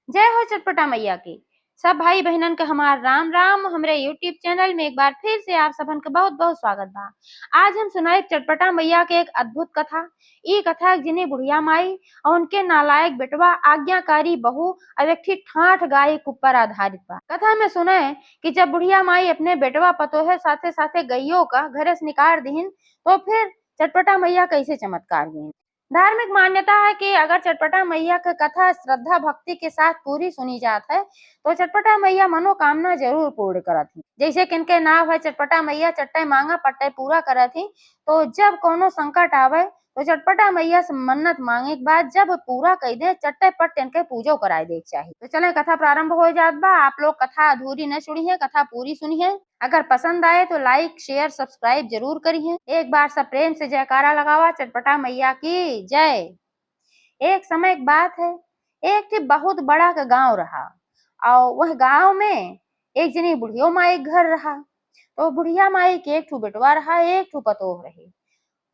जय हो चटपटा मैया की। सब भाई बहनन के हमार राम राम। हमरे यूट्यूब चैनल में एक बार फिर से आप सबन के बहुत बहुत स्वागत बा। आज हम सुनाए चटपटा मैया के एक अद्भुत कथा। ई कथा जिन्हें बुढ़िया माई और उनके नालायक बेटवा आज्ञाकारी बहू और एक ठाठ गाय के ऊपर आधारित बा। कथा में सुने कि जब बुढ़िया माई अपने बेटवा पतोहे साथे साथे गईयों का घर से निकाल दीन तो फिर चटपटा मैया कैसे चमत्कार हुई। धार्मिक मान्यता है कि अगर चटपटा मैया की कथा श्रद्धा भक्ति के साथ पूरी सुनी जात है तो चटपटा मैया मनोकामना जरूर पूर्ण करत ही। जैसे किनके नाव है चटपटा मैया चट्टे मांगा पट्टे पूरा करत ही। तो जब कोनो संकट आवे तो चटपटा मैया से मन्नत मांगे के बाद जब पूरा कह दे चट्टे पट इनके पूजो कराए दे चाहिए। तो चले कथा प्रारंभ हो जात बा। आप लोग कथा अधूरी न सुनी है, कथा पूरी सुनी है। अगर पसंद आए तो लाइक शेयर सब्सक्राइब जरूर करिए। एक बार सब प्रेम से जयकारा लगावा चटपटा मैया की जय। एक समय की बात है, एक थी बहुत बड़ा का गांव रहा और वह गांव में एक जनी बुढ़ियो माई घर रहा। तो बुढ़िया माई के एक ठू बेटवा रहा, एक ठू पतोह रही।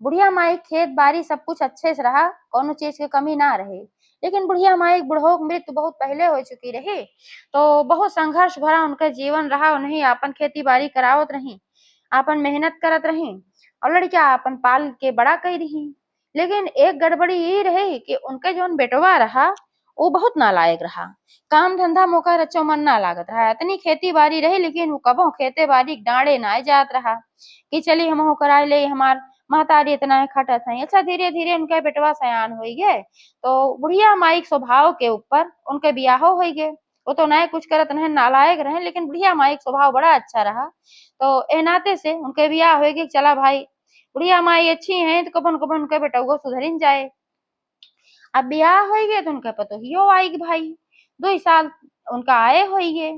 बुढ़िया माई खेत बाड़ी सब कुछ अच्छे से रहा, कोनो चीज की कमी ना रही। लेकिन बुढ़िया माई बुढ़ो की मृत्यु बहुत पहले हो चुकी रही। तो बहुत संघर्ष भरा उनका जीवन रहा। उन्हें आपन खेती बाड़ी करावत रही, आपन मेहनत करत रही और लड़किया आपन पाल के बड़ा कर रही। लेकिन एक गड़बड़ी ये रही कि उनके जोन बेटवा रहा वो बहुत नालायक रहा। काम धंधा मौका रचो मन ना लागत रहा। इतनी खेती बाड़ी रही लेकिन वो कबो खेते बाड़ी डांडे ना जात रहा कि चली हम कराए ले, हमार महतारी इतना खटत है। अच्छा धीरे धीरे उनके बेटवा सयान हो गए तो बुढ़िया माई के स्वभाव के ऊपर उनके बियाह हो गए। वो तो नए कुछ करत रहे, नालायक रहे, लेकिन बुढ़िया माई का स्वभाव बड़ा अच्छा रहा। तो ए नाते से उनके बियाह हो गए। चला भाई बुढ़िया माई अच्छी है तो कबन कबन उनके बेटा को सुधरिन जाए। अब बियाह हो गए तो उनके पतोहियो आएगी भाई। 2 साल उनका आए हो गए।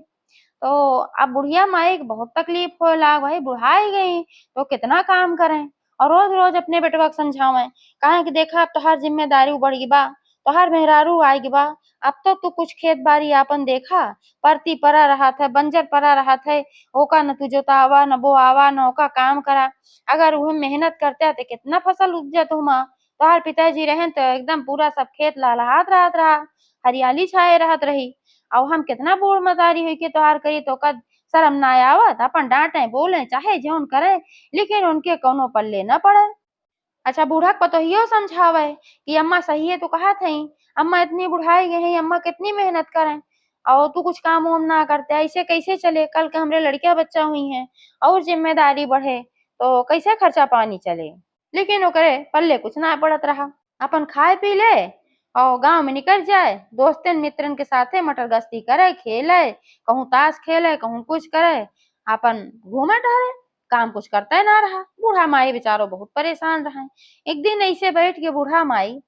तो अब बुढ़िया माई के बहुत तकलीफ हो लाग भाई, बुढ़ाई गई तो कितना काम करें और रोज रोज अपने बेटवा के समझावे। कहे कि देखा अब तोहार जिम्मेदारी बढ़ गई बा, तोहार मेहरारू आएगी बा। अब तो तू कुछ खेत बाड़ी आपन देखा, परती परा रहा था, बंजर परा रहा था। ओका न तू जोतावा न बोआवा न ओका काम करा। अगर वह मेहनत करते तो कितना फसल उपजत हुमा। तोहार पिताजी रहें तो एकदम पूरा सब खेत लहलहात रहत रहा, हरियाली छाए रहत रही। और हम कितना बूढ़ मतारी हुई के तोहार करी तो कद शर्म ना आवत। अपन डांटे बोले चाहे जौन करे लेकिन उनके कोनो पल्ले न पड़े। अच्छा बूढ़ा पतोहियो समझावे कि अम्मा सही है तो कहा थी, अम्मा इतनी बुढ़ाई गई है, अम्मा कितनी मेहनत करें और तू कुछ काम वाम ना करते, ऐसे कैसे चले। कल के हमरे लड़कियां बच्चा हुई हैं और जिम्मेदारी बढ़े तो कैसे खर्चा पानी चले। लेकिन ओकरे पल्ले कुछ ना पड़त रहा। अपन खाए पी ले और गांव में निकल जाए, दोस्तन मित्रन के साथे मटर गश्ती करे, खेले, कहूँ ताश खेले, कहूँ कुछ करे, अपन घूमे टहरे। काम कुछ करता ना रहा। बूढ़ा माई बेचारो बहुत परेशान रहा। एक दिन ऐसे बैठ के बूढ़ा माई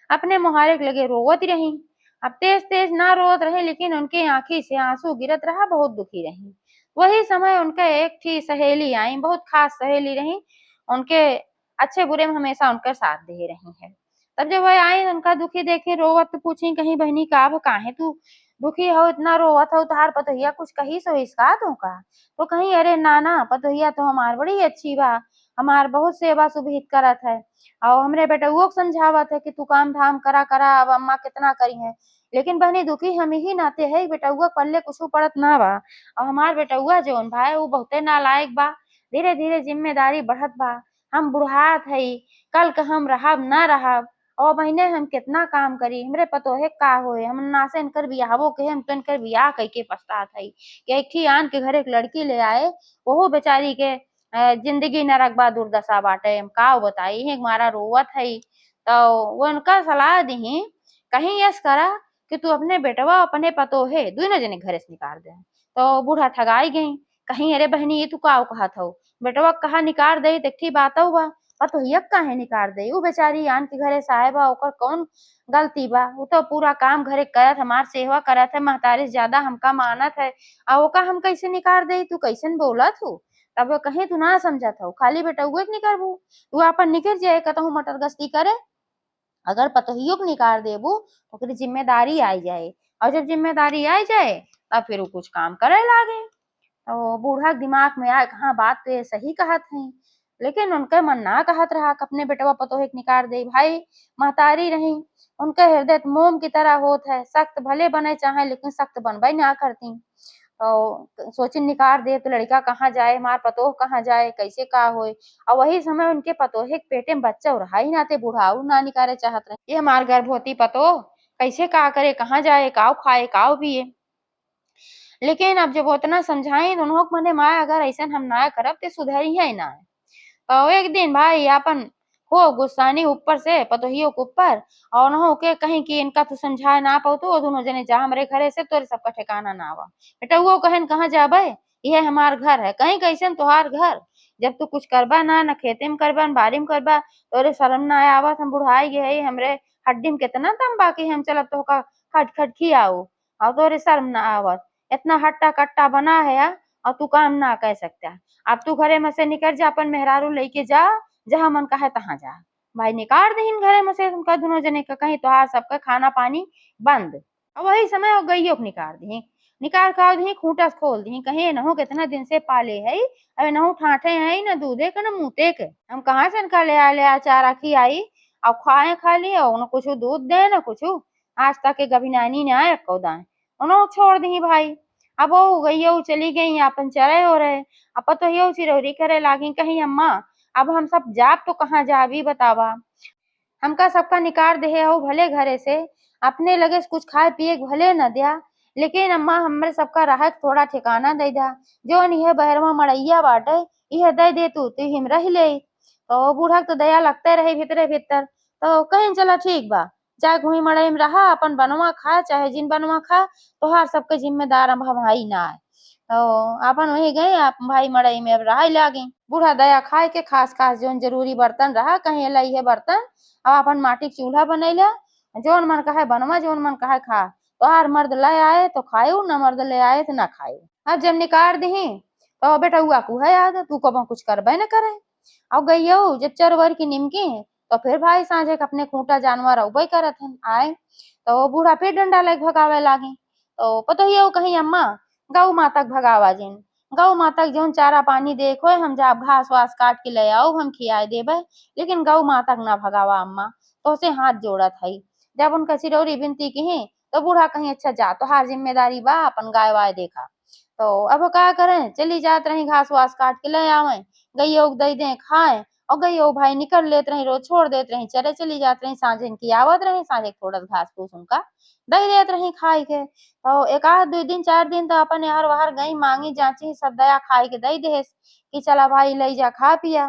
अपने मुहारे के लगे रोवत रही। अब तेज तेज ना रोवत रहे लेकिन उनके आंखी से आंसू गिरत रहा, बहुत दुखी रही। वही समय उनके एक थी सहेली आई, बहुत खास सहेली रही। उनके अच्छे बुरे में हमेशा उनका साथ दे रही है। तब जब वह आई उनका दुखी देखे रोवत तो पूछी, कहीं बहनी का काहे तू दुखी हो, इतना रोवत हो, तार पतोहिया कुछ कही सो इसका तो का। तो कहीं अरे नाना पतोहिया तो हमार बड़ी अच्छी बा, हमार बहुत सेवा सुभित करत है और हमरे बेटउओ को समझावत है कि तू काम धाम करा करा, अब अम्मा कितना करी है। लेकिन बहनी दुखी हम ही नाते है, बेटउआ पल्ले कुछ पड़त ना बा और हमार बेटउआ जोन भाई वो बहुते नालायक बा। धीरे धीरे जिम्मेदारी बढ़त बा, हम बुढ़ात हई, कल के हम रहब ना रहब और बहिने हम कितना काम करी, हमरे पतोहे का होए, हम ना से इनकर बियाहबो के हम तो इनकर बियाह कई के पछतात हई कि एक ही आन के घर एक लड़की ले आए, वहू बेचारी के जिंदगी नरक बा, दुर्दशा बाटे। हम का बताई है मारा रोवत हई। तो वो उनका सलाह दी, कहीं यस करा कि तू अपने बेटवा अपने पतोहे दोनों जने घरे से निकाल दे। तो बूढ़ा ठगाई गई, कहीं अरे बहनी ये तू का कहा था, बेटवा कहा निकाल दे तो ठीक बात हुआ, पतोहिया काहे निकाल दे। वो बेचारी आन के घरे साहेबा ओकर कौन गलती बा, वो तो पूरा काम घरे करत, हमार सेवा करत है, महतारी से ज्यादा हमका मानत है और ओका हम कैसे निकाल दे, तू कैसन बोलत हो। तब वो कहीं तू ना समझत हो, खाली बेटउए के निकलबू, तू अपन निकल जाए कहूँ मटर गश्ती करे। अगर पतोहियो को निकाल देबू तो फिर जिम्मेदारी आई जाए और जब जिम्मेदारी आई जाए तब फिर वो कुछ काम करे लागे। तो बूढ़ा के दिमाग में आए, हाँ बात तो ये सही कहत है, लेकिन उनके मन ना कहत रहा कि अपने बेटवा पतोहे के निकाल दे। भाई महतारी रही, उनके हृदय त मोम की तरह होत है, सख्त भले बने चाहे लेकिन सख्त बनबे ना करती। सोचिन निकाल दे तो लड़का कहाँ जाए, मार पतोह कहाँ जाए, कैसे का होए। और वही समय उनके पतोहे के पेटे में बच्चा रहा ही ना थे, बुढ़ाऊ ना निकाले चाहत रहे। ये हमार गर्भवती पतोह कैसे का करे, कहाँ जाए, काव खाए काव पिए। लेकिन अब जब उतना समझाई तो उन्होंने मने माँ अगर ऐसा हम ना करब तो सुधरी है ना। तो एक दिन भाई अपन हो गुस्सानी ऊपर से पतोहियों के ऊपर, और उन्हों के कहीं कि इनका तू समझा ना पाऊ तो दोनों जने जा हमरे घरे से, तोरे सबका ठिकाना ना आवा। बेटा वो कहन कहाँ जाबे, ये हमार घर है, कहीं कैसे तुहार घर। जब तू कुछ करबा ना, न खेते में करबा न बारी में करबा, तोरे शर्म ना आवत, हम बुढ़ाई गए हमरे हड्डी में कितना दम बाकी हम चलब तो का खट खट खियाऊ, और तोरे शर्म ना आवत। इतना हट्टा कट्टा बना है और तू काम ना कह सकता। अब तू घरे में से निकल जा, अपन मेहरारू लेके जा, जहाँ मन कहे तहाँ जा। भाई निकाल दहीन घरे में से उनका दोनों जने का, कहीं तोहार सबका खाना पानी बंद। और वही समय हो गईयो के निकाल दी, निकाल का दी खूंटा से खोल दी, कहे नहु कितना दिन से पाले है, अबे नहु ठाठे है न दूधे के न मुते के, हम कहाँ से इनका ले आ चारा खियाई और खाए खाली, और न कुछ दूध दे न कुछ। आज तक के गभिनानी ने आए कौदाए उन्होंने छोड़ दी भाई। अब वो गईयो चली गई, अपन चरे हो रहे। अब तो यो चिरौरी करे लागी, कहीं अम्मा अब हम सब जाब तो कहाँ जाबी बतावा। हमका सबका निकाल दे हो भले घरे से, अपने लगे से कुछ खाए पिए के भले न दिया, लेकिन अम्मा हमरे सबका रहे के थोड़ा ठिकाना दे दा। जो यह बहरवा मड़ैया बाटे यह दे दे तू हिम रह ले। तो बूढ़ा तो दया लगते रहे भीतरे भीतर, तो कहीं चला ठीक बा, जाए घुई मड़ई में रहा, अपन बनवा खा चाहे जिन बनवा खा, तोहार सबके जिम्मेदार अब भाई ना आए। तो अपन वही गए आप भाई मड़ई में अब रहा लागे। बूढ़ा दया खाए के खास खास जोन जरूरी बर्तन रहा, कहीं लाई है बर्तन, अब अपन माटी के चूल्हा बनैला, जोन मन कहे बनवा, जोन मन कहे खा। तोहार मर्द ले आए तो खायू, न मर्द ले आए तो ना खायू। अब जब निकाल दही तो बेटा हुआ कुहा याद तू कब कुछ करबे न करे। अब गईयो जब चरवर की निमकी तो फिर भाई साँझे के अपने खूंटा जानवर अउबे करत हन आए। तो वो बूढ़ा फिर डंडा लेके भगावे लागी। तो पतोहियो कहीं अम्मा गौ माता के भगावा जिन, गौ माता के जौन चारा पानी देखो हम जाब घास वास काट के ले आओ हम खियाए देबे, लेकिन गौ माता के ना भगावा अम्मा। तो उसे हाथ जोड़त हई। जब उनका सिरौरी बिनती की तो बूढ़ा कहीं अच्छा जा तोहार जिम्मेदारी बा, अपन गाय वाय देखा। तो अब का करें, चली जात रही घास वास काट के ले आवे, गईयो को दई दें खाए, और गईयो भाई निकल लेत रही, रोज छोड़ देत रही, चरे चली जात रही, साँझ इनकी आवत रही, साँझे थोड़ा घास फूस उनका दई देत रही खाए के। तो एक आध दो दिन चार दिन तो अपन यार वाहर गई मांगी जांची सब दया खाए के दई देस कि चला भाई ले जा खा पिया।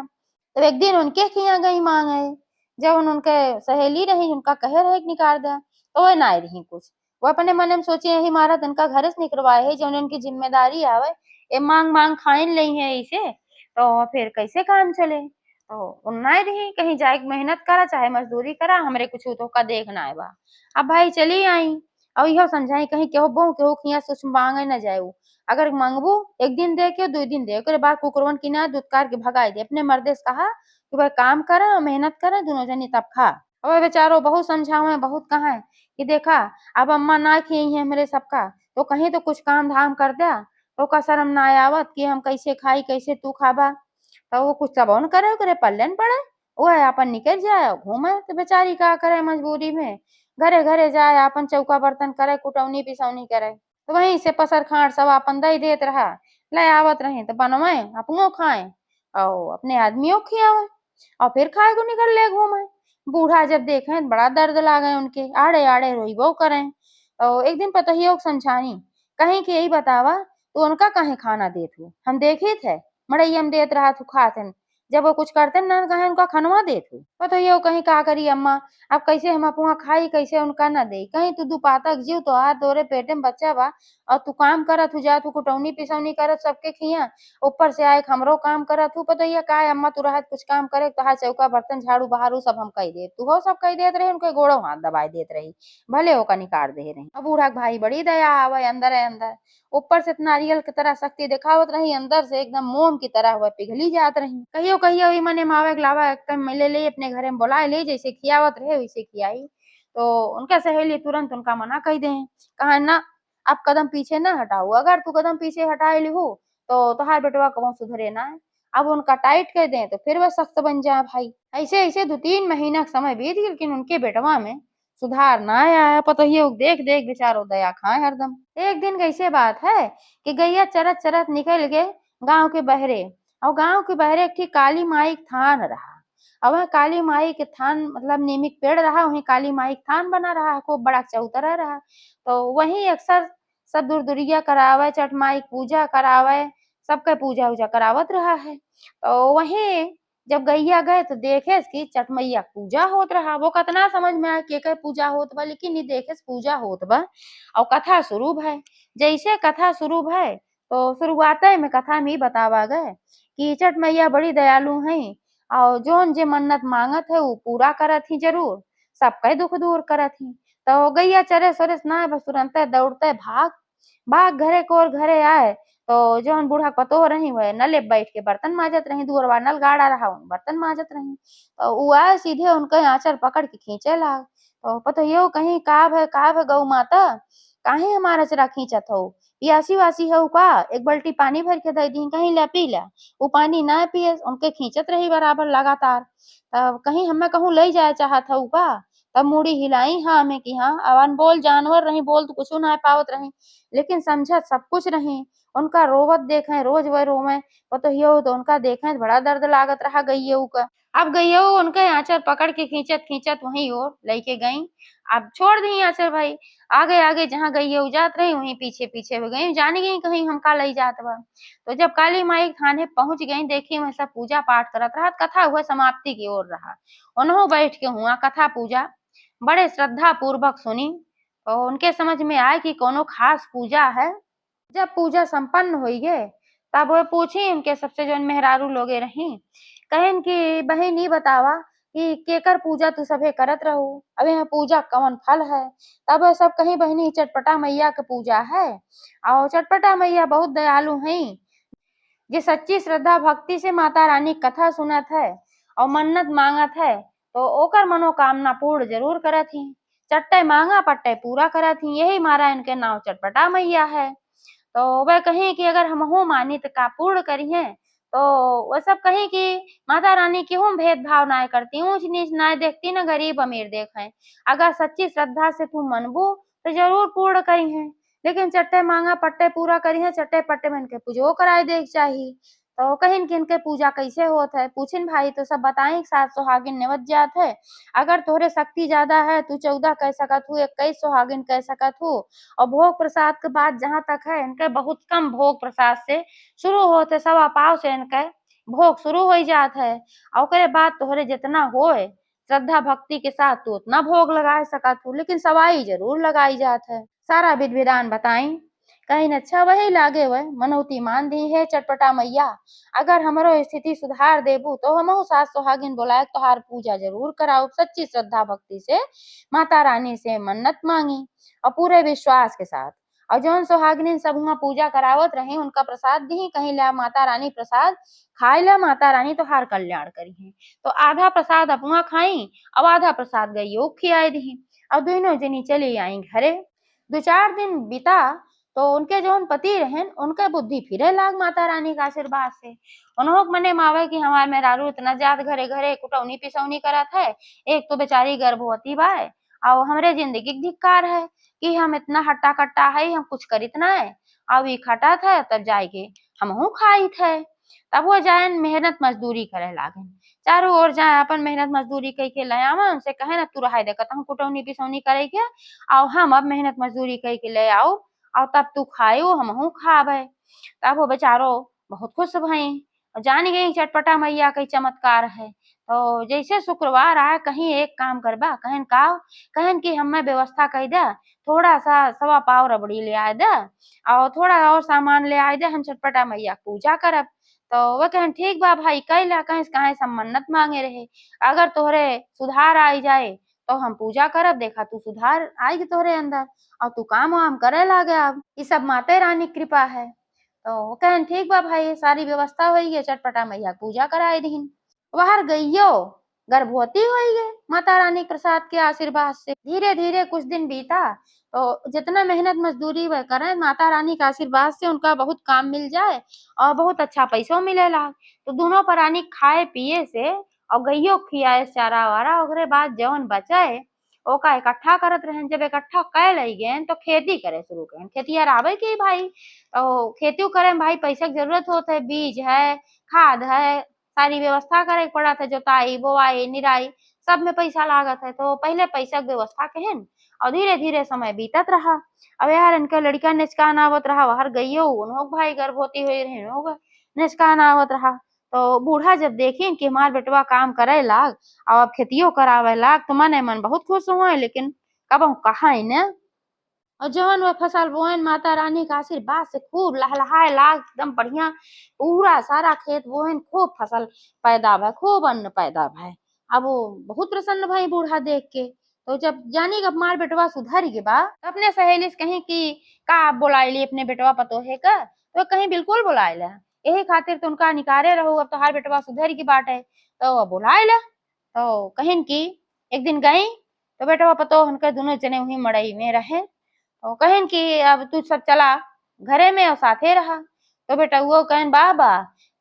तो एक दिन उनके खिया गई मांगे, जब उनके सहेली रही उनका कहे रहे कि निकाल दे, तो वह ना रही कुछ। वो अपने मन में सोचे यही मारा इनका घर से निकलवाए है, जो उनकी जिम्मेदारी आवे, ये मांग मांग खाइन ली है इसे, तो फिर कैसे काम चले। तो उन्ना रही कहीं जाए मेहनत करा चाहे मजदूरी करा, हमरे कुछ तो का देखना है बा। अब भाई चली आई और इहो समझाई कहीं केहू खिया कुछ मांगे न जाए। अगर मांगबू एक दिन दे के दो दिन दे, ओकरे बाद कुकरवन की ना दुत्कार के भगाई दे। अपने मर्दे से कहा कि भाई काम करे मेहनत करे दोनों जनी तब खा। अब बेचारो बहुत समझावे बहुत कहा कि देखा अब अम्मा ना खियई है मेरे सबका, तो कहीं तो कुछ काम धाम कर दे, तो का शर्म ना आवत कि हम कैसे खाई कैसे तू खाबा। तो वो कुछ तबो न करे, ओकरे पल्ले न पड़े, वो है अपन निकल जाए घूमे। तो बेचारी का करे मजबूरी में घरे घरे जाए, अपन चौका बर्तन करे, कुटौनी पिसौनी करे। तो वहीं से पसर खाड़ सब अपन दई देत रहा, ले आवत रहे तो बनवाए अपनो खाए और अपने आदमियों को खियावे, और फिर खाए को निकल ले घूमे। बूढ़ा जब देखे तो बड़ा दर्द लागे उनके, आड़े आड़े रोइबो करें। तो एक दिन पतोहियो को समझानी, कहीं कि यही बतावा तू उनका काहे खाना देत हूँ, हम देखे थे मड़ई हम देत रहा तू खाते, जब वो कुछ करते न कहे उनका खनवा देत हूँ। पतोहियो कहीं का करी अम्मा, अब कैसे हम अपुआ खाई कैसे उनका न दे, कहीं तू दुपातक जीव तो आ तोरे पेटे में बच्चा बा, और तू काम करत हु जा तू कुटौनी पिसौनी करत सबके खिया, ऊपर से आए हमरो काम करत हु। पतोहिया का अम्मा तू रहत कुछ काम करे तोहार चौका बर्तन झाड़ू बहारू सब हम कई देत, तू हो सब कई देत रही, उनके गोड़ों हाथ दबाई देत रही, भले ओका निकाल दे रही। अब बूढ़ा के भाई बड़ी दया आवे अंदर है अंदर, ऊपर से नारियल की तरह शक्ति दिखावत रही, अंदर से एकदम मोम की तरह हुआ पिघली जात रही। कहियो कहियो ई मने मावे लावा एकदम ले ले अपने घरे में बुलाए ले, जैसे खियावत रहे वैसे खियाई। तो उनका सहेली तुरंत उनका मना कही दे, कहा ना अब कदम पीछे न हटाऊ, अगर तू कदम पीछे हटाए लिहू तो तोहार बेटवा कबो सुधरे ना। अब उनका टाइट कर दें तो फिर वह सख्त बन जाए भाई। ऐसे ऐसे 2-3 महीना का समय बीत गया, लेकिन उनके बेटवा में सुधार ना आया। पतोहियो देख देख बेचारो दया खाए हरदम। एक दिन कैसे बात है कि गैया चरत चरत निकल गए गांव के बहरे, और गांव के बहरे एक काली माई के थान रहा। और वह काली माई के थान मतलब नीमिक पेड़ रहा, वहीं काली माई का थान बना रहा, खूब बड़ा चौतरा रहा। तो वहीं अक्सर सब दूर दुरिया करावे, छठ माई की पूजा करावे, सबके पूजा उजा करावत रहा है। तो वहीं जब गैया गए तो देखे कि छठ मैया के पूजा होत रहा। वो कतना समझ में आए के पूजा होत बा, लेकिन ये देखे पूजा होत बा और कथा शुरू है। जैसे कथा शुरू है तो शुरुआते में कथा में ही बतावा गए कि छठ मैया बड़ी दयालु हैं, और जोन जे मन्नत मांगत है वो पूरा करत ही जरूर, सबके दुख दूर करत ही। तो गैया चरे सरे ना बस तुरंत दौड़ते भाग भाग घरे को और घरे आए। तो जौन बूढ़ा पतोह रही वह नले बैठ के बर्तन माजत रही, दुअरवा नल गाड़ा रहा बर्तन माजत रही। तो उ आए सीधे उनके आंचल पकड़ के खींचे लाग। तो पतोहियो कहीं का है गौ माता, काहे हमारा अचरा खींचत हो, पियासी वासी हो का, एक बाल्टी पानी भर के दे दी, कहीं ला पी ला। वो पानी ना पिए, उनके खींचत रही बराबर लगातार। तब कहीं हमें कहूँ ले जाए चाहत हो का, तब मुड़ी हिलाई हाँ हमें कि हाँ। अब अनबोल जानवर रही, बोल तो कुछ ना पावत रही, लेकिन समझत सब कुछ रही। उनका रोवत देखे रोज वह रोवे पतोहियो, तो उनका देखे बड़ा दर्द लागत रहा गईयऊ का। अब गईयऊ उनके आंचल पकड़ के खींचत खींचत वहीं और लेके गई। अब छोड़ दी आंचल भाई, आगे आगे जहाँ गईयऊ जात रही वहीं पीछे पीछे हो गई, जान गई कहीं हमका ले जात बा। तो जब काली माई थाने पहुंच गई, देखी वह सब पूजा पाठ करत रहा, कथा हुआ समाप्ति की ओर रहा। उन्हों बैठ के हुआ कथा पूजा बड़े श्रद्धा पूर्वक सुनी, और उनके समझ में आए कि कोनो खास पूजा है। जब पूजा संपन्न हुई है तब वह पूछी उनके सबसे जो मेहरारू लोगे रही, कहन कि बहन ये बतावा कि केकर पूजा तू सभे करत रहू, अब यहाँ पूजा कौन फल है। तब वह सब कही बहनी चटपटा मैया के पूजा है, और चटपटा मैया बहुत दयालु हैं, जे सच्ची श्रद्धा भक्ति से माता रानी कथा सुनत है और मन्नत मांगत है तो ओकर मनोकामना पूर्ण जरूर करत ही। चट्टे मांगा पट्टे पूरा करत ही, यही मारा इनके नाव चटपटा मैया है। तो वह कहीं कि अगर हमहू मानी तो का पूर्ण करी है। तो वह सब कहीं कि माता रानी क्यों भेदभाव ना करती, ऊंच नीच ना देखती, ना गरीब अमीर देखें। अगर सच्ची श्रद्धा से तू मनबू तो जरूर पूर्ण करी है, लेकिन चट्टे मांगा पट्टे पूरा करी है, चट्टे पट्टे में इनके पूजो कराए देख चाहिए। तो कहीं कि इनके पूजा कैसे होत है पूछिन भाई, तो सब बताई 7 सुहागिन निवत जात है। अगर तोहरे शक्ति ज्यादा है तू 14 कह सकत हूँ, 21 सुहागिन कह सकत हूँ। और भोग प्रसाद के बाद जहाँ तक है इनके बहुत कम भोग प्रसाद से शुरू होते, सवा पाव से इनके भोग शुरू हो जात है। और ओकरे बाद तोहरे जितना होए श्रद्धा भक्ति के साथ तू उतना भोग लगा सकत हूँ, लेकिन सवाई जरूर लगाई जात है। सारा विधि विधान बताई, कहीं अच्छा वही लागे वह मनौती मान दी है चटपटा मैया। अगर हमारो स्थिति सुधार देबू तो हमहू 7 सुहागिन बुलाए तोहार पूजा जरूर कराऊ, सच्ची श्रद्धा भक्ति से माता रानी से मन्नत मांगी और पूरे विश्वास के साथ। और जौन सुहागिन सब वहाँ पूजा करावत रही उनका प्रसाद दी, कहीं ला माता रानी प्रसाद खाए ला, माता रानी तो हार कल्याण करी है। तो आधा प्रसाद अपना खाई और आधा प्रसाद गईयो खियाई दी, और दोनों जनी चली आई घरे। 2-4 दिन बीता तो उनके जौन पति रहन उनके बुद्धि फिरे लाग माता रानी का आशीर्वाद से। उन्हों मने मावे कि हमार मेहरारू इतना जात घरे घरे कुटौनी पिसौनी करत है, एक तो बेचारी गर्भवती बाय, और हमरे जिंदगी के धिक्कार है कि हम इतना हट्टा कट्टा है, हम कुछ करित ना है। अब ये खटा था तब जाके हमहू खाई थे। तब वो जाए मेहनत मजदूरी करे लागन, चारों ओर जाए अपन मेहनत मजदूरी कई के ले आवा, उनसे कहे ना तू रहाई दे कहता हूँ कुटौनी पिसौनी करे के, और हम अब मेहनत मजदूरी कई के ले आओ और तब तू खायो हमहू खावे। तब वो बेचारो बहुत खुश भई, जान गई चटपटा मैया कई चमत्कार है। तो जैसे शुक्रवार आए कहीं एक काम करबा, कहन का कहन कि हमें व्यवस्था कही दे, थोड़ा सा सवा पाव रबड़ी ले आए दे और थोड़ा और सामान ले आए दे, हम चटपटा मैया पूजा करब। तो वह कहन ठीक बा भाई कैला, कहीं कहे सब मन्नत मांगे रहे, अगर तोहरे सुधार आई जाए तो हम पूजा करब, देखा तू सुधार आएगी तोहरे अंदर और तू काम वाम करे लागे, अब ये सब माते रानी कृपा है। तो वो कहन ठीक बा भाई, सारी व्यवस्था हुई है, चटपटा मैया पूजा कराए दीन। बाहर गईयो गर्भवती हो गए माता रानी प्रसाद के आशीर्वाद से। धीरे धीरे कुछ दिन बीता, तो जितना मेहनत मजदूरी वह करें, माता रानी के आशीर्वाद से उनका बहुत काम मिल जाए और बहुत अच्छा पैसों मिलेला। तो दोनों प्राणी खाए पिए से और गइयो खियाए चारा वारा, ओकरे बाद जवन बचे ओका इकट्ठा करत रहें। जब इकट्ठा कर लइगेन तो खेती करे शुरू करें। खेतिहर आवे के भाई, तो खेती करे में भाई पैसा की जरूरत होत है, बीज है, खाद है, सारी व्यवस्था करे के पड़त है, जोताई बोवाई निराई सब में पैसा लागत है। तो पहले पैसा के व्यवस्था कहेन और धीरे धीरे समय बीतत रहा। अब यार इनका लड़का निचकान आवत रहा, बाहर गइयो उन्हों भाई गर्भवती हुई रही निचकान आवत रहा। तो बूढ़ा जब देखी कि हमार बेटवा काम करे लाग और अब खेतियो करावे लाग, तो मने मन बहुत खुश हुए। लेकिन कबहू कहा ने और जवन वह फसल बोएन माता रानी का आशीर्वाद से खूब लहलहाए लाग, एकदम बढ़िया पूरा सारा खेत बोएन, खूब फसल पैदा भय, खूब अन्न पैदा भय। अब वो बहुत प्रसन्न भई बूढ़ा देख के। तो जब जानी कि अब हमार बेटवा सुधर गए बा, तो अपने सहेली से कहीं कि का आप बुलाइली अपने बेटवा पतोहे का, तो कहीं बिल्कुल बुलाइला, यही खातिर तो उनका निकारे रहो, अब तोहार बेटवा सुधर की बाटे तो बुलाइला। तो कहिन की एक दिन गई तो बेटवा पतोह उनके दोनों जने वही मड़ई में रहे। तो कहिन कि अब तू सब चला घरे में और साथे रहा। तो बेटा वो कहन बाबा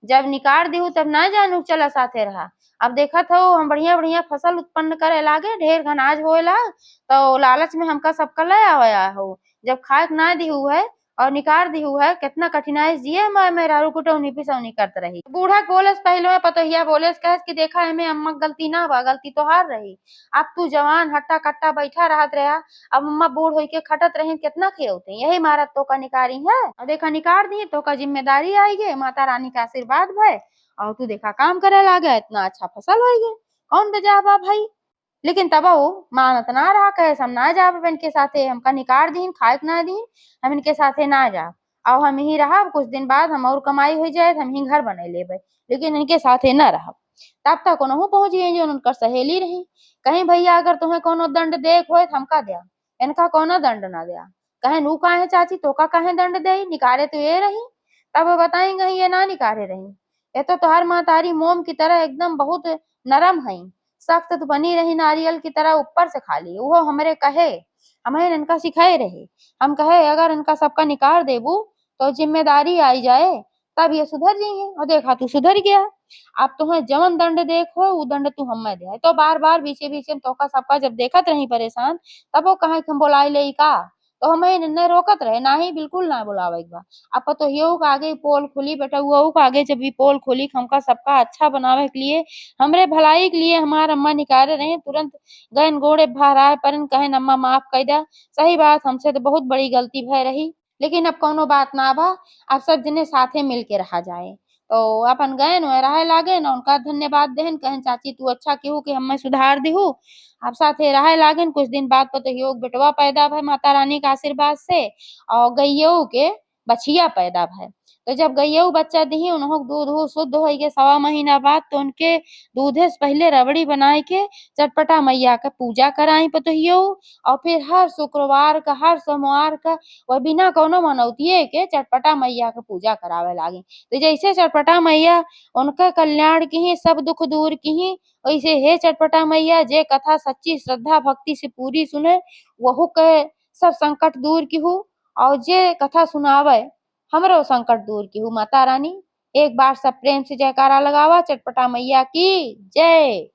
जब निकाल दिहू तब ना जानू चला साथे रहा। अब देखत हो हम बढ़िया बढ़िया फसल उत्पन्न करे लागे, ढेर अनाज होए ला, तो लालच में हमका सबका ले आया हो। जब खाए के ना दिहू है और निकाल दिहू है, कितना कठिनाई जिए मैं मेहरारू कुटौनी पिसौनी करत रही। बूढ़ा बोले पहले पतोहिया बोले कह कि देखा एमे अम्मा गलती ना बा, गलती तोहार रही। अब तू जवान हट्टा कट्टा बैठा रहत रहा, अब अम्मा बूढ़ होई के खटत रही, कितना खियौते, यही मारा तो का निकारी है। और देखा निकार दी तो का जिम्मेदारी आई गे, माता रानी का आशीर्वाद भय और तू देखा काम करे लागे, इतना अच्छा फसल हो गए। कौन बजा बा भाई। लेकिन तब वो मानत ना रहा, कहे हम ना जाब इनके साथे, हमका निकार दीन खाए ना दीन, हम इनके साथे ना जाब। और हम ही रहा, कुछ दिन बाद हम और कमाई हो जाए हम ही घर बने लेबे, लेकिन इनके साथे ना रहा। तब तक उनहु पहुंच गई जो उनकर सहेली रही। कहीं भैया अगर तुम्हें कोनो दंड देख होए तो हमका दिया, इनका कोनो दंड ना दिया। कहे नू काहे चाची तो का काहे दंड दे, निकारे तो ये रही। तब वो बताएंगे ये ना निकारे रही, ये तो तुहार मातारी मोम की तरह एकदम बहुत नरम है, सख्त तो बनी रही नारियल की तरह ऊपर से खाली। वो हमरे कहे हमें इनका सिखाए रहे, हम कहे अगर इनका सबका निकाल देबू तो जिम्मेदारी आई जाए, तब ये सुधर जाइए। और देखा तू सुधर गया, अब तुम्हें जवन दंड देखो वो दंड तू हमें दे। तो बार बार बीचे बीचे तोका सबका जब देखत रही परेशान, तब वो कहे हम बुलाई ले का, तो हमें निर्णय रोकत रहे ना ही बिल्कुल ना बुलावे एक बार। अब तो ये के आगे पोल खुली बेटा, वो के आगे जब भी पोल खुली हमका सबका अच्छा बनावे के लिए, हमरे भलाई के लिए हमार अम्मा निकाले रहे, तुरंत गन गोड़े भराए परन कहन अम्मा माफ कर दे, सही बात हमसे तो बहुत बड़ी गलती भय रही, लेकिन अब कोनो बात ना बा, अब सब जने साथे मिल के रहा जाए। तो अपन गएन रहे लागे न, उनका धन्यवाद देहन, कहन चाची तू अच्छा केहू कि हमें सुधार दिहू। अब साथे रहे लागन, कुछ दिन बाद पतोहियो के बेटवा पैदा भय माता रानी के आशीर्वाद से, और गइयो के बछिया पैदा भय। तो जब गइयो बच्चा दिही उन्हों दूध वूध शुद्ध हो गए 1.25 महीना बाद, तो उनके दूधे से पहले रबड़ी बनाए के चटपटा मैया का पूजा कराई पतोहियो। और फिर हर शुक्रवार का हर सोमवार का वह बिना कोनो मनौतिये के चटपटा मैया का पूजा करावे लागी। तो जैसे चटपटा मैया उनका कल्याण की ही, सब दुख दूर की ही, वैसे हे चटपटा मैया जे कथा सच्ची श्रद्धा भक्ति से पूरी सुने वहु के सब संकट दूर की हो, और जे कथा सुनावे हमरो संकट दूर की हो। माता रानी एक बार सब प्रेम से जयकारा लगावा, चटपटा मैया की जय।